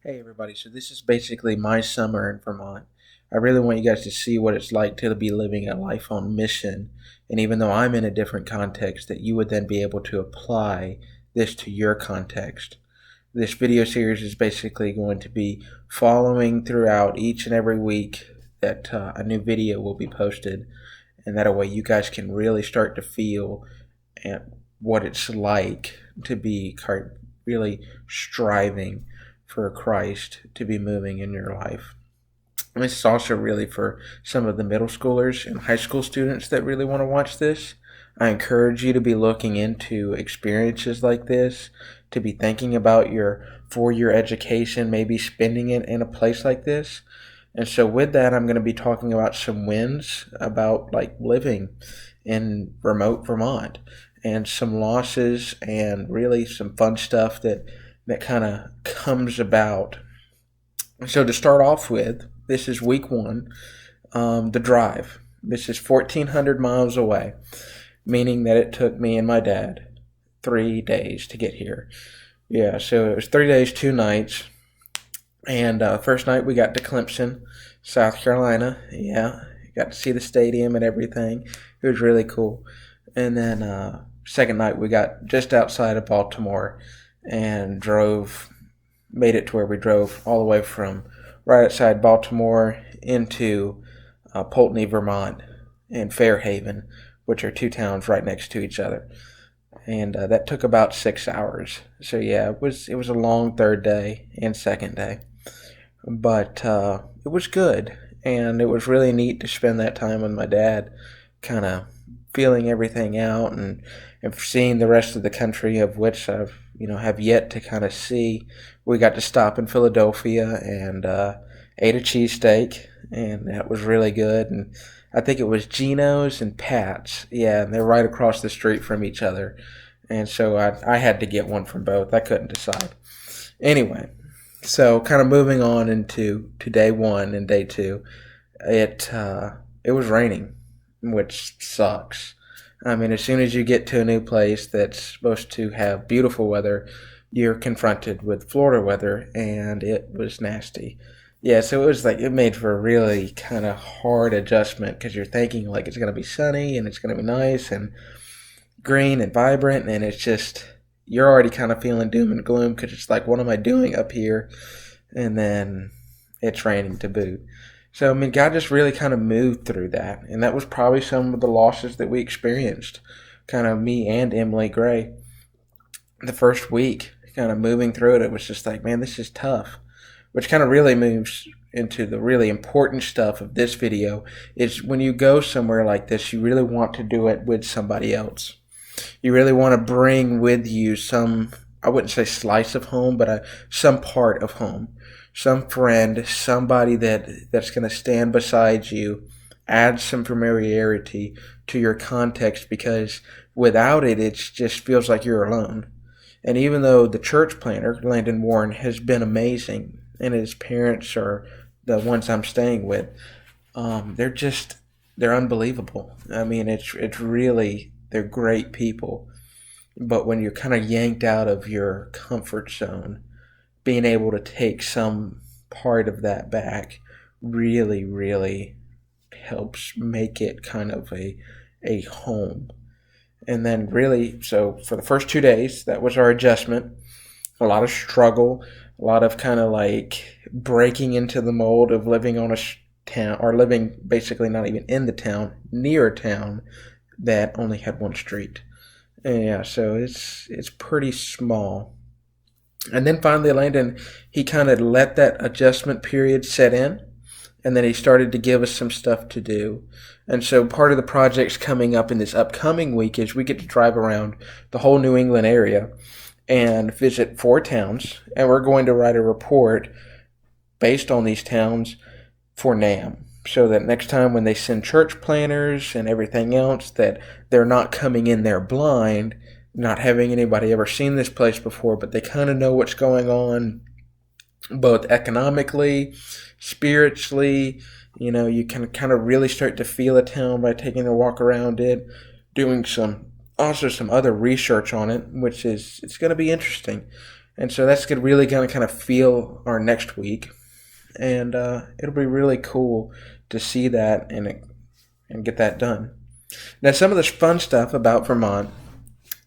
Hey everybody, so this is basically my summer in Vermont. I really want you guys to see what it's like to be living a life on mission. And even though I'm in a different context, that you would then be able to apply this to your context. This video series is basically going to be following throughout each and every week that a new video will be posted. And that way you guys can really start to feel what it's like to be really striving for Christ to be moving in your life. And this is also really for some of the middle schoolers and high school students that really want to watch this. I encourage you to be looking into experiences like this, to be thinking about your 4 year education, maybe spending it in a place like this. And so, with that, I'm going to be talking about some wins about like living in remote Vermont and some losses and really some fun stuff that kind of comes about. So to start off with, this is week one, the drive. This is 1,400 miles away, meaning that it took me and my dad 3 days to get here. Yeah, so it was 3 days, 2 nights. And first night we got to Clemson, South Carolina. Yeah, got to see the stadium and everything. It was really cool. And then second night we got just outside of Baltimore and made it to where we drove all the way from right outside Baltimore into Poultney, Vermont, and Fairhaven, which are two towns right next to each other. And that took about 6 hours. So yeah, it was a long third day and second day, but it was good, and it was really neat to spend that time with my dad, kind of feeling everything out and seeing the rest of the country, of which I've have yet to kind of see. We got to stop in Philadelphia and ate a cheesesteak, and that was really good. And I think it was Geno's and Pat's. Yeah, and they're right across the street from each other. And so I had to get one from both. I couldn't decide. Anyway, so kind of moving on into to day one and day two, it was raining, which sucks. I mean, as soon as you get to a new place that's supposed to have beautiful weather, you're confronted with Florida weather, and it was nasty. Yeah, so it was like it made for a really kind of hard adjustment because you're thinking like it's going to be sunny and it's going to be nice and green and vibrant, and it's just you're already kind of feeling doom and gloom because it's like, what am I doing up here? And then it's raining to boot. So, I mean, God just really kind of moved through that. And that was probably some of the losses that we experienced, kind of me and Emily Gray. The first week, kind of moving through it, it was just like, man, this is tough. Which kind of really moves into the really important stuff of this video is when you go somewhere like this, you really want to do it with somebody else. You really want to bring with you some, I wouldn't say slice of home, but some part of home, some friend, somebody that's going to stand beside you, add some familiarity to your context, because without it, it just feels like you're alone. And even though the church planter, Landon Warren, has been amazing, and his parents are the ones I'm staying with, they're unbelievable. I mean, it's really, they're great people. But when you're kind of yanked out of your comfort zone, being able to take some part of that back really, really helps make it kind of a home. And then really, so for the first 2 days, that was our adjustment. A lot of struggle, a lot of kind of like breaking into the mold of living on a town, or living basically not even in the town, near a town that only had one street. And yeah, so it's pretty small. And then finally, Landon, he kind of let that adjustment period set in, and then he started to give us some stuff to do. And so part of the projects coming up in this upcoming week is we get to drive around the whole New England area and visit 4 towns, and we're going to write a report based on these towns for NAM, so that next time when they send church planners and everything else, that they're not coming in there blind, not having anybody ever seen this place before, but they kind of know what's going on, both economically, spiritually. You can kind of really start to feel a town by taking a walk around it, doing some other research on it, which is, it's going to be interesting. And so that's going to really kind of feel our next week. And it'll be really cool to see that and get that done. Now, some of the fun stuff about Vermont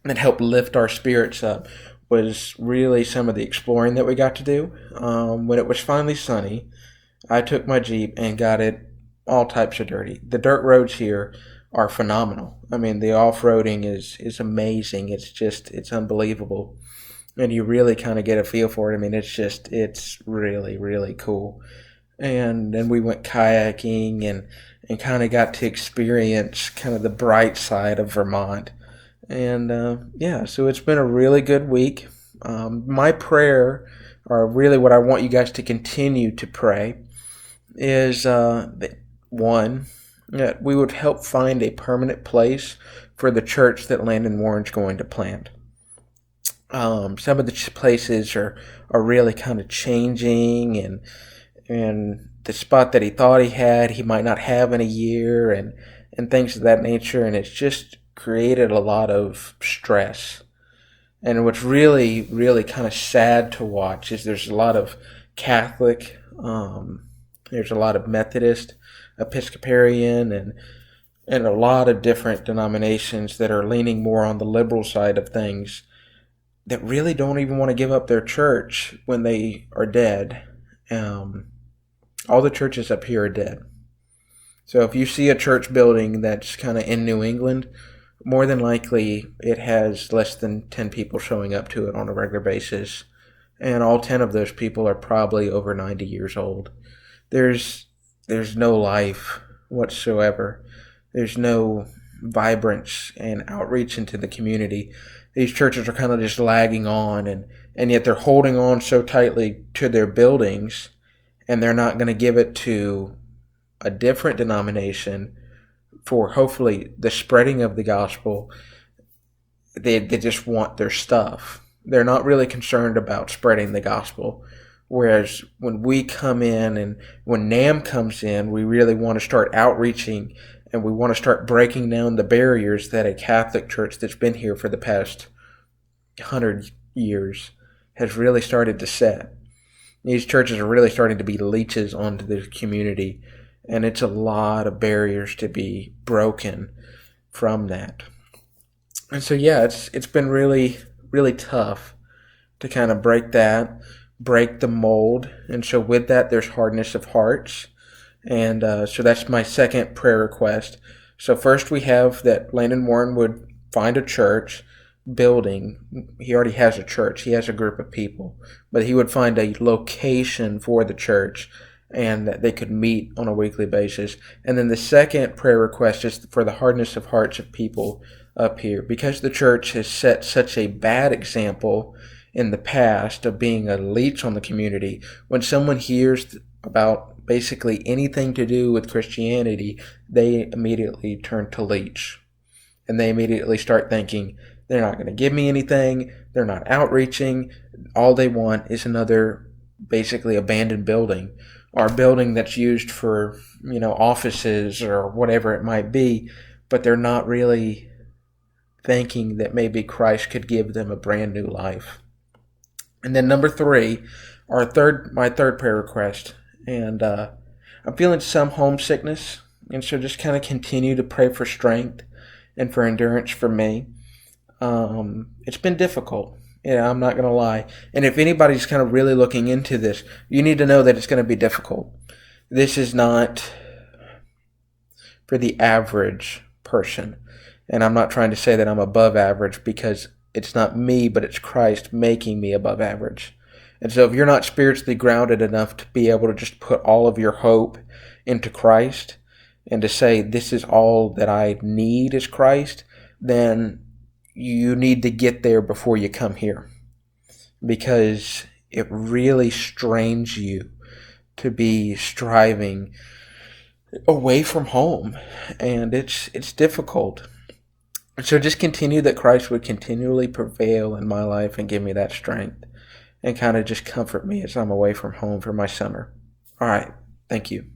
that helped lift our spirits up was really some of the exploring that we got to do. When it was finally sunny, I took my Jeep and got it all types of dirty. The dirt roads here are phenomenal. I mean, the off-roading is amazing. It's unbelievable. And you really kind of get a feel for it. I mean, it's really, really cool. And then we went kayaking and kind of got to experience kind of the bright side of Vermont. And yeah, so it's been a really good week. My prayer, or really what I want you guys to continue to pray, is that one, that we would help find a permanent place for the church that Landon Warren's going to plant. Some of the places are really kind of changing, and the spot that he thought he might not have in a year, and things of that nature, and it's just created a lot of stress. And what's really, really kind of sad to watch is there's a lot of Catholic, there's a lot of Methodist, Episcopalian, and a lot of different denominations that are leaning more on the liberal side of things that really don't even want to give up their church when they are dead. All the churches up here are dead. So if you see a church building that's kind of in New England, more than likely it has less than 10 people showing up to it on a regular basis. And all 10 of those people are probably over 90 years old. There's no life whatsoever. There's no vibrance and outreach into the community. These churches are kind of just lagging on, and yet they're holding on so tightly to their buildings, and they're not going to give it to a different denomination for hopefully the spreading of the gospel. They just want their stuff. They're not really concerned about spreading the gospel. Whereas when we come in and when NAM comes in, we really want to start outreaching, and we want to start breaking down the barriers that a Catholic church that's been here for the past 100 years has really started to set. These churches are really starting to be leeches onto the community, and it's a lot of barriers to be broken from that. And so, yeah, it's been really, really tough to kind of break the mold. And so with that, there's hardness of hearts. And so that's my second prayer request. So first we have that Landon Warren would find a church building. He already has a church. He has a group of people. But he would find a location for the church and that they could meet on a weekly basis. And then the second prayer request is for the hardness of hearts of people up here. Because the church has set such a bad example in the past of being a leech on the community, when someone hears about basically anything to do with Christianity, they immediately turn to leech. And they immediately start thinking, they're not going to give me anything, they're not outreaching, all they want is another basically abandoned building, or a building that's used for, offices or whatever it might be, but they're not really thinking that maybe Christ could give them a brand new life. And then number three, my third prayer request, and I'm feeling some homesickness, and so just kind of continue to pray for strength and for endurance for me. It's been difficult. I'm not going to lie. And if anybody's kind of really looking into this, you need to know that it's going to be difficult. This is not for the average person. And I'm not trying to say that I'm above average, because it's not me, but it's Christ making me above average. And so if you're not spiritually grounded enough to be able to just put all of your hope into Christ and to say, this is all that I need is Christ, then you need to get there before you come here, because it really strains you to be striving away from home, and it's difficult. So just continue that Christ would continually prevail in my life and give me that strength and kind of just comfort me as I'm away from home for my summer. All right. Thank you.